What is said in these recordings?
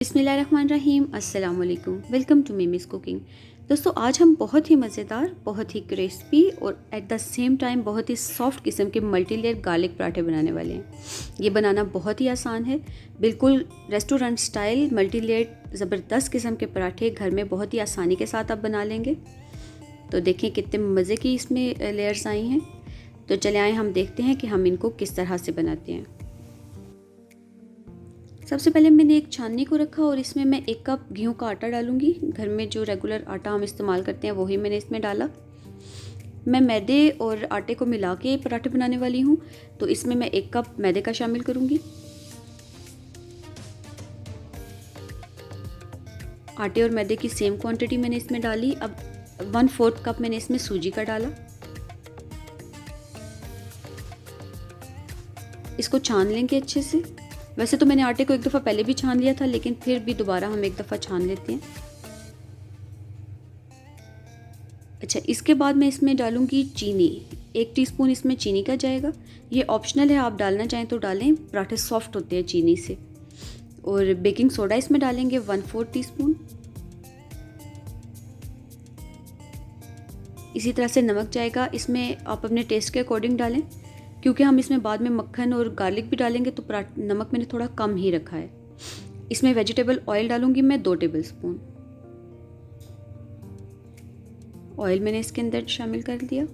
बिस्मिल्लाहिर्रहमानिर्रहीम, अस्सलाम वालेकुम। Welcome to Mimi's cooking. दोस्तों, आज हम बहुत ही मज़ेदार, बहुत ही क्रिस्पी और एट द सेम टाइम बहुत ही सॉफ्ट किस्म के मल्टी लेयर गार्लिक पराठे बनाने वाले हैं। ये बनाना बहुत ही आसान है, बिल्कुल रेस्टोरेंट स्टाइल मल्टी लेयर ज़बरदस्त किस्म के पराठे घर में बहुत ही आसानी के साथ आप बना लेंगे। तो देखें कितने मज़े की इसमें लेयर्स आई हैं। तो चले आए हम देखते हैं कि हम इनको किस तरह से बनाते हैं। सबसे पहले मैंने एक छाननी को रखा और इसमें मैं 1 कप गेहूं का आटा डालूंगी। घर में जो रेगुलर आटा हम इस्तेमाल करते हैं वही मैंने इसमें डाला। मैं मैदे और आटे को मिला के पराठे बनाने वाली हूँ, तो इसमें मैं 1 कप मैदे का शामिल करूँगी। आटे और मैदे की सेम क्वांटिटी मैंने इसमें डाली। अब 1/4 कप मैंने इसमें सूजी का डाला। इसको छान लेंगे अच्छे से। वैसे तो मैंने आटे को एक दफ़ा पहले भी छान लिया था, लेकिन फिर भी दोबारा हम एक दफ़ा छान लेते हैं। अच्छा, इसके बाद मैं इसमें डालूंगी चीनी। 1 टीस्पून इसमें चीनी का जाएगा। ये ऑप्शनल है, आप डालना चाहें तो डालें, पराठे सॉफ्ट होते हैं चीनी से। और बेकिंग सोडा इसमें डालेंगे 1/4 टीस्पून। इसी तरह से नमक जाएगा, इसमें आप अपने टेस्ट के अकॉर्डिंग डालें, क्योंकि हम इसमें बाद में मक्खन और गार्लिक भी डालेंगे, तो नमक मैंने थोड़ा कम ही रखा है। इसमें वेजिटेबल ऑयल डालूंगी मैं 2 टेबलस्पून। ऑयल मैंने इसके अंदर शामिल कर दिया।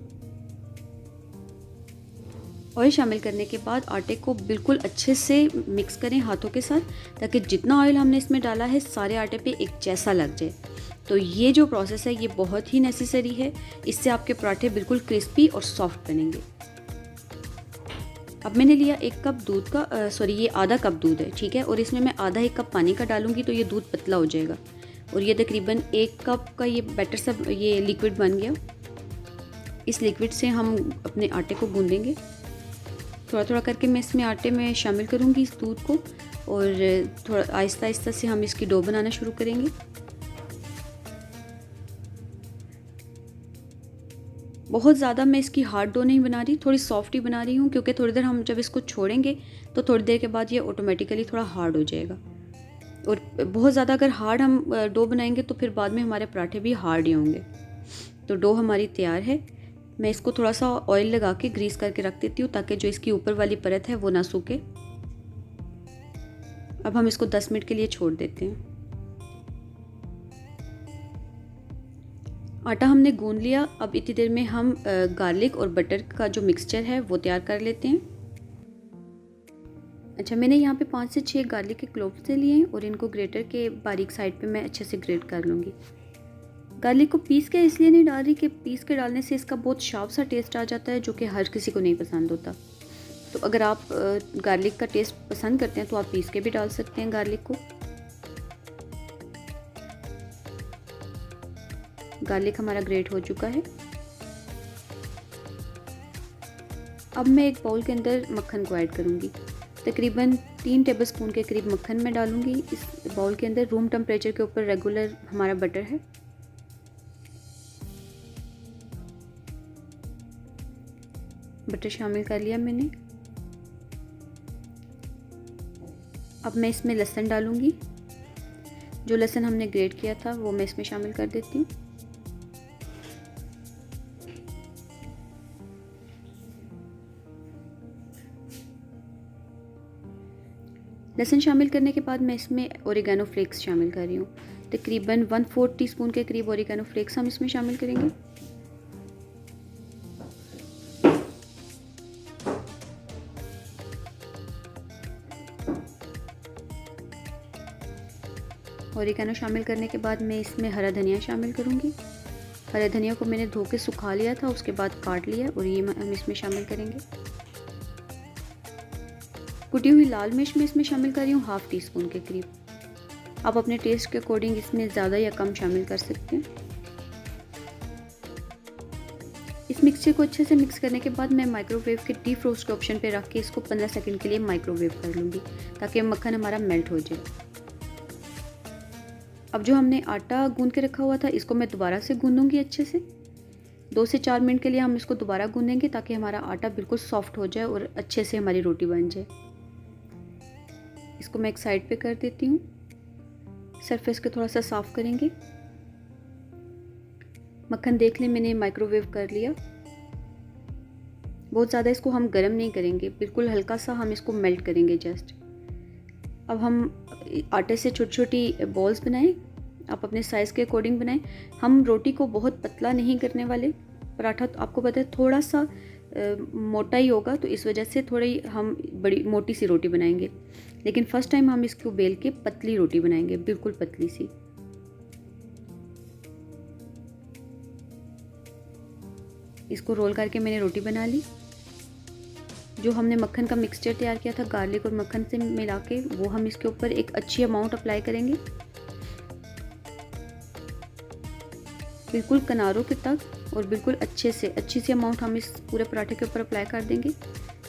ऑयल शामिल करने के बाद आटे को बिल्कुल अच्छे से मिक्स करें हाथों के साथ, ताकि जितना ऑयल हमने इसमें डाला है सारे आटे पे एक जैसा लग जाए। तो ये जो प्रोसेस है ये बहुत ही नेसेसरी है, इससे आपके पराठे बिल्कुल क्रिस्पी और सॉफ्ट बनेंगे। अब मैंने लिया 1 कप दूध का, ये आधा कप दूध है, ठीक है। और इसमें मैं आधा 1 कप पानी का डालूंगी, तो ये दूध पतला हो जाएगा। और ये तकरीबन 1 कप का ये बैटर सब ये लिक्विड बन गया। इस लिक्विड से हम अपने आटे को गूंदेंगे। थोड़ा थोड़ा करके मैं इसमें आटे में शामिल करूंगी इस दूध को, और थोड़ा आहिस्ता आहिस्ता से हम इसकी डो बनाना शुरू करेंगे। बहुत ज़्यादा मैं इसकी हार्ड डो नहीं बना रही, थोड़ी सॉफ्ट ही बना रही हूँ, क्योंकि थोड़ी देर हम जब इसको छोड़ेंगे तो थोड़ी देर के बाद ये ऑटोमेटिकली थोड़ा हार्ड हो जाएगा। और बहुत ज़्यादा अगर हार्ड हम डो बनाएंगे तो फिर बाद में हमारे पराठे भी हार्ड ही होंगे। तो डो हमारी तैयार है। मैं इसको थोड़ा सा ऑयल लगा के ग्रीस करके रख देती हूँ, ताकि जो इसकी ऊपर वाली परत है वो ना सूखे। अब हम इसको 10 मिनट के लिए छोड़ देते हैं। आटा हमने गूंद लिया। अब इतनी देर में हम गार्लिक और बटर का जो मिक्सचर है वो तैयार कर लेते हैं। अच्छा, मैंने यहाँ पे 5 से 6 गार्लिक के क्लोव्स से लिए हैं, और इनको ग्रेटर के बारीक साइड पे मैं अच्छे से ग्रेट कर लूँगी। गार्लिक को पीस के इसलिए नहीं डाल रही कि पीस के डालने से इसका बहुत शार्प सा टेस्ट आ जाता है, जो कि हर किसी को नहीं पसंद होता। तो अगर आप गार्लिक का टेस्ट पसंद करते हैं तो आप पीस के भी डाल सकते हैं गार्लिक को। गार्लिक हमारा ग्रेट हो चुका है। अब मैं एक बाउल के अंदर मक्खन को ऐड करूँगी। तकरीबन 3 टेबलस्पून के करीब मक्खन मैं डालूँगी इस बाउल के अंदर। रूम टेम्परेचर के ऊपर रेगुलर हमारा बटर है। बटर शामिल कर लिया मैंने। अब मैं इसमें लहसुन डालूँगी। जो लहसुन हमने ग्रेट किया था वो मैं इसमें शामिल कर देती हूँ। लहसुन शामिल करने के बाद मैं इसमें ओरिगेनो फ्लेक्स शामिल कर रही हूँ। तकरीबन 1/4 टीस्पून के करीब ओरिगेनो फ्लेक्स हम इसमें शामिल करेंगे। ओरिगेनो शामिल करने के बाद मैं इसमें हरा धनिया शामिल करूँगी। हरा धनिया को मैंने धो के सुखा लिया था, उसके बाद काट लिया, और ये हम इसमें शामिल करेंगे। कुटी हुई लाल मिर्च मैं इसमें शामिल कर रही हूँ 1/2 टीस्पून के करीब। आप अपने टेस्ट के अकॉर्डिंग इसमें ज़्यादा या कम शामिल कर सकते हैं। इस मिक्सचर को अच्छे से मिक्स करने के बाद मैं माइक्रोवेव के डीफ्रोस्ट ऑप्शन पे रख के इसको 15 सेकंड के लिए माइक्रोवेव कर लूँगी, ताकि मक्खन हमारा मेल्ट हो जाए। अब जो हमने आटा गूंद के रखा हुआ था इसको मैं दोबारा से गूंदूंगी अच्छे से। 2 से 4 मिनट के लिए हम इसको दोबारा गूंदेंगे, ताकि हमारा आटा बिल्कुल सॉफ्ट हो जाए और अच्छे से हमारी रोटी बन जाए। इसको मैं एक साइड पे कर देती हूँ। सरफेस को थोड़ा सा साफ़ करेंगे। मक्खन देख लें मैंने माइक्रोवेव कर लिया। बहुत ज़्यादा इसको हम गर्म नहीं करेंगे, बिल्कुल हल्का सा हम इसको मेल्ट करेंगे जस्ट। अब हम आटे से छोटी छोटी बॉल्स बनाएं, आप अपने साइज़ के अकॉर्डिंग बनाएं। हम रोटी को बहुत पतला नहीं करने वाले, पराठा तो आपको पता है थोड़ा सा मोटा ही होगा, तो इस वजह से थोड़ी हम बड़ी मोटी सी रोटी बनाएंगे। लेकिन फ़र्स्ट टाइम हम इसको बेल के पतली रोटी बनाएंगे, बिल्कुल पतली सी। इसको रोल करके मैंने रोटी बना ली। जो हमने मक्खन का मिक्सचर तैयार किया था गार्लिक और मक्खन से मिला के, वो हम इसके ऊपर एक अच्छी अमाउंट अप्लाई करेंगे, बिल्कुल किनारों के तक, और बिल्कुल अच्छी सी अमाउंट हम इस पूरे पराठे के ऊपर अप्लाई कर देंगे,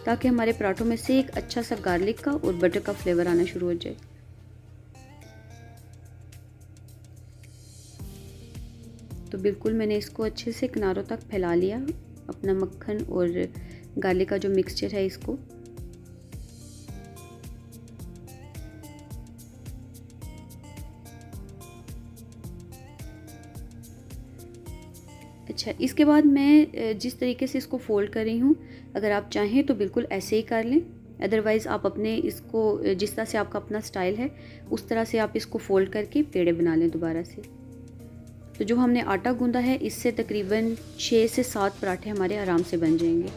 ताकि हमारे पराठों में से एक अच्छा सा गार्लिक का और बटर का फ्लेवर आना शुरू हो जाए। तो बिल्कुल मैंने इसको अच्छे से किनारों तक फैला लिया, अपना मक्खन और गार्लिक का जो मिक्सचर है इसको। अच्छा, इसके बाद मैं जिस तरीके से इसको फ़ोल्ड कर रही हूँ, अगर आप चाहें तो बिल्कुल ऐसे ही कर लें, अदरवाइज़ आप अपने इसको जिस तरह से आपका अपना स्टाइल है उस तरह से आप इसको फ़ोल्ड करके पेड़े बना लें दोबारा से। तो जो हमने आटा गूंदा है, इससे तकरीबन 6 से 7 पराठे हमारे आराम से बन जाएंगे।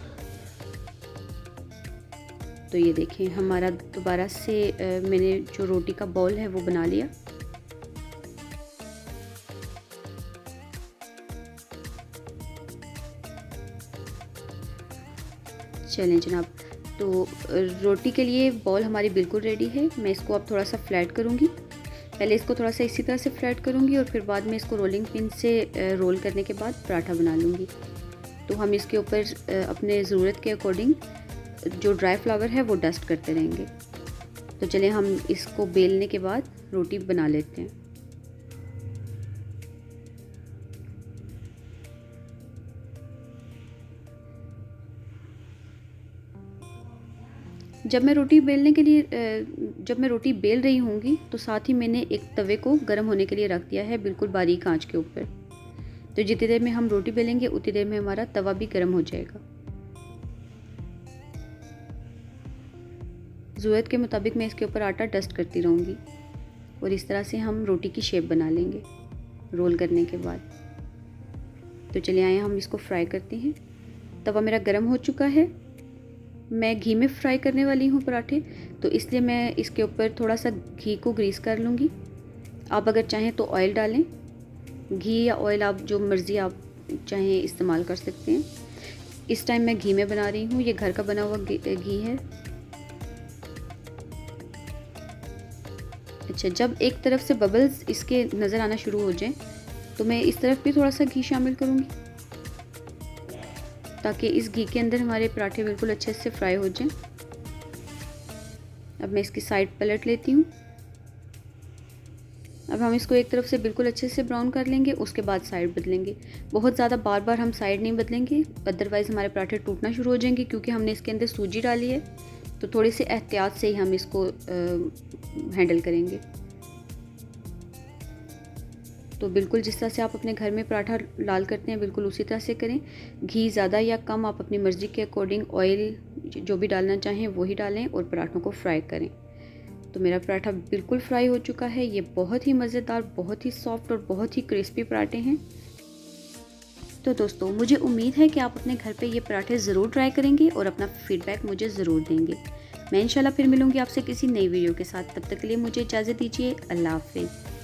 तो ये देखें हमारा दोबारा से मैंने जो रोटी का बॉल है वो बना लिया। चलें जनाब, तो रोटी के लिए बॉल हमारी बिल्कुल रेडी है। मैं इसको अब थोड़ा सा फ्लैट करूँगी, पहले इसको थोड़ा सा इसी तरह से फ्लैट करूँगी और फिर बाद में इसको रोलिंग पिन से रोल करने के बाद पराठा बना लूँगी। तो हम इसके ऊपर अपने ज़रूरत के अकॉर्डिंग जो ड्राई फ्लावर है वो डस्ट करते रहेंगे। तो चलिए हम इसको बेलने के बाद रोटी बना लेते हैं। जब मैं रोटी बेल रही होंगी तो साथ ही मैंने एक तवे को गर्म होने के लिए रख दिया है, बिल्कुल बारीक आंच के ऊपर। तो जितनी देर में हम रोटी बेलेंगे उतनी देर में हमारा तवा भी गर्म हो जाएगा। ज़रूरत के मुताबिक मैं इसके ऊपर आटा डस्ट करती रहूँगी और इस तरह से हम रोटी की शेप बना लेंगे रोल करने के बाद। तो चलिए आए हम इसको फ्राई करते हैं। तवा मेरा गर्म हो चुका है, मैं घी में फ्राई करने वाली हूँ पराठे, तो इसलिए मैं इसके ऊपर थोड़ा सा घी को ग्रीस कर लूँगी। आप अगर चाहें तो ऑयल डालें, घी या ऑयल आप जो मर्ज़ी आप चाहें इस्तेमाल कर सकते हैं। इस टाइम मैं घी में बना रही हूँ, ये घर का बना हुआ घी है। अच्छा, जब एक तरफ से बबल्स इसके नज़र आना शुरू हो जाएं तो मैं इस तरफ भी थोड़ा सा घी शामिल करूँगी, ताकि इस घी के अंदर हमारे पराठे बिल्कुल अच्छे से फ्राई हो जाएं। अब मैं इसकी साइड पलट लेती हूँ। अब हम इसको एक तरफ से बिल्कुल अच्छे से ब्राउन कर लेंगे, उसके बाद साइड बदलेंगे। बहुत ज़्यादा बार बार हम साइड नहीं बदलेंगे, अदरवाइज़ हमारे पराठे टूटना शुरू हो जाएंगे, क्योंकि हमने इसके अंदर सूजी डाली है। तो थोड़ी सी एहतियात से ही हम इसको हैंडल करेंगे। तो बिल्कुल जिस तरह से आप अपने घर में पराठा लाल करते हैं बिल्कुल उसी तरह से करें। घी ज़्यादा या कम आप अपनी मर्ज़ी के अकॉर्डिंग, ऑयल जो भी डालना चाहें वही डालें और पराठों को फ्राई करें। तो मेरा पराठा बिल्कुल फ्राई हो चुका है। ये बहुत ही मज़ेदार, बहुत ही सॉफ्ट और बहुत ही क्रिस्पी पराठे हैं। तो दोस्तों, मुझे उम्मीद है कि आप अपने घर पे ये पराठे ज़रूर ट्राई करेंगे और अपना फीडबैक मुझे ज़रूर देंगे। मैं इंशाल्लाह फिर मिलूँगी आपसे किसी नई वीडियो के साथ। तब तक के लिए मुझे इजाज़त दीजिए। अल्लाह हाफ़िज़।